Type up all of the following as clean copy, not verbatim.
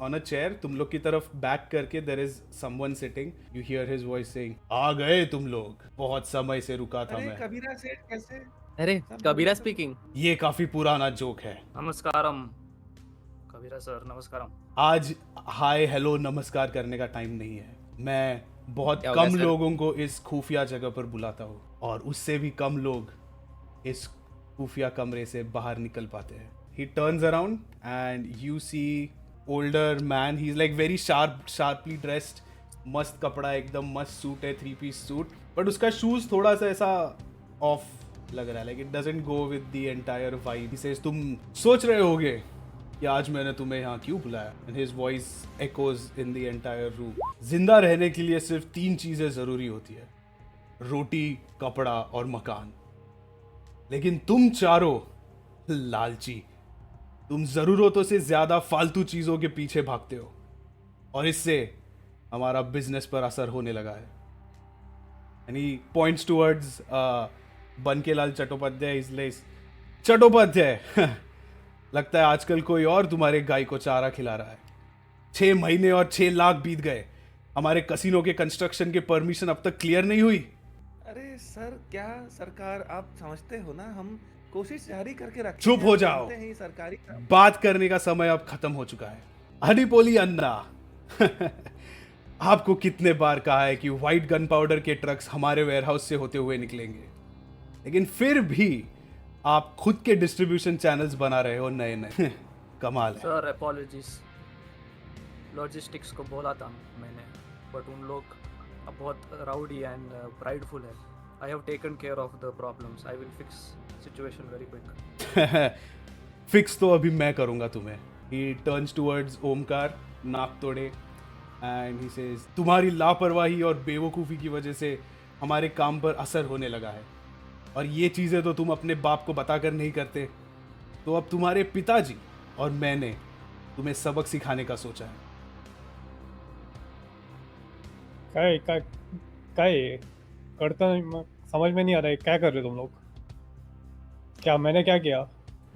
on a chair. तुम लोग की तरफ बैक करके there is someone sitting. You hear his voice saying, आ गए तुम लोग, बहुत समय से रुका था अरे मैं. कबीरा सेठ कैसे? अरे सब कबीरा बोले तो स्पीकिंग। ये काफी पुराना जोक है. नमस्कारम कबीरा सर, नमस्कारम। आज हाय हेलो नमस्कार करने का टाइम नहीं है. मैं बहुत क्या हो गया कम सर? लोगों को इस खुफिया जगह पर बुलाता हूँ और उससे भी कम लोग इस खुफिया कमरे से बाहर निकल पाते हैं. He turns around and you see older man. He's like very sharply dressed. मस्त कपड़ा, एकदम मस्त सूट है, 3-piece सूट. बट उसका शूज थोड़ा सा ऐसा ऑफ लग रहा है. Like it doesn't go with the entire vibe. He says, तुम सोच रहे होगे कि आज मैंने तुम्हें यहाँ क्यों बुलाया. And his voice echoes in the entire room. जिंदा रहने के लिए सिर्फ 3 चीजें जरूरी होती है: रोटी, कपड़ा और मकान. लेकिन तुम चारों लालची, तुम जरूरतों से ज्यादा फालतू चीजों के पीछे भागते हो और इससे हमारा बिजनेस पर असर होने लगा है. And he points towards Bankelal Chattopadhyay. इसलिए चट्टोपाध्याय लगता है आजकल कोई और तुम्हारे गाय को चारा खिला रहा है. 6 महीने और 6 लाख बीत गए. हमारे कसिनो के कंस्ट्रक्शन की परमिशन अब तक क्लियर नहीं हुई. अरे सर, क्या सरकार, आप समझते हो ना, हम कोशिश जारी करके रखते चुप हैं, हो हम जाओ. जानते हैं ये सरकारी काम। बात करने का समय अब खत्म हो चुका है. हनीपोली अन्ना आपको कितने बार कहा है कि व्हाइट गन पाउडर के ट्रक्स हमारे वेयरहाउस से होते हुए निकलेंगे, लेकिन फिर भी आप खुद के डिस्ट्रीब्यूशन चैनल्स बना रहे हो नए नए. कमाल है. सर अपॉलॉजीज, लॉजिस्टिक्स को बोला था मैंने, बट उन लोग अब बहुत राउडी एंड प्राइडफुल है. I have taken care of the problems. I will fix situation very quick. Fix तो अभी मैं करूंगा तुम्हें. He turns towards Omkar Naktode and he says, तुम्हारी लापरवाही और बेवकूफ़ी की वजह से हमारे काम पर असर होने लगा है और ये चीज़ें तो तुम अपने बाप को बताकर नहीं करते. तो अब तुम्हारे पिताजी और मैंने तुम्हें सबक सिखाने का सोचा है. काय काय काय है? करता नहीं, समझ में नहीं आ रहा है. क्या कर रहे हो तुम लोग? क्या मैंने क्या किया?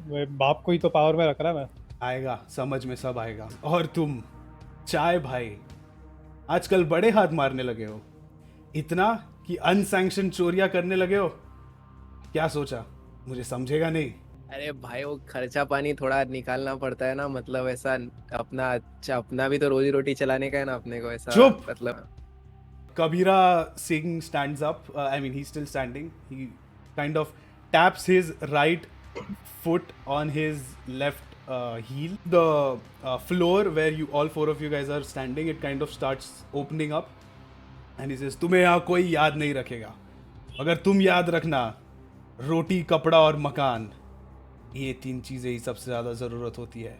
मेरे बाप को ही तो पावर में रख रहा है मैं. आएगा समझ में, सब आएगा. और तुम चाय भाई आजकल बड़े हाथ मारने लगे हो, इतना कि अनसैंक्शन चोरियां करने लगे हो. क्या सोचा मुझे समझेगा नहीं? अरे भाई वो खर्चा पानी थोड़ा निकालना पड़ता है ना, मतलब ऐसा अपना अच्छा अपना भी तो रोजी रोटी चलाने का है ना अपने को, ऐसा चुप! मतलब. Kabira Singh stands up. I mean, he's still standing. He kind of taps his right foot on his left heel. The floor where you all 4 of you guys are standing, it kind of starts opening up. And he says, तुम्हें यहाँ कोई याद नहीं रखेगा. अगर तुम याद रखना, रोटी, कपड़ा और मकान, ये 3 चीज़ें ही सबसे ज़्यादा ज़रूरत होती है.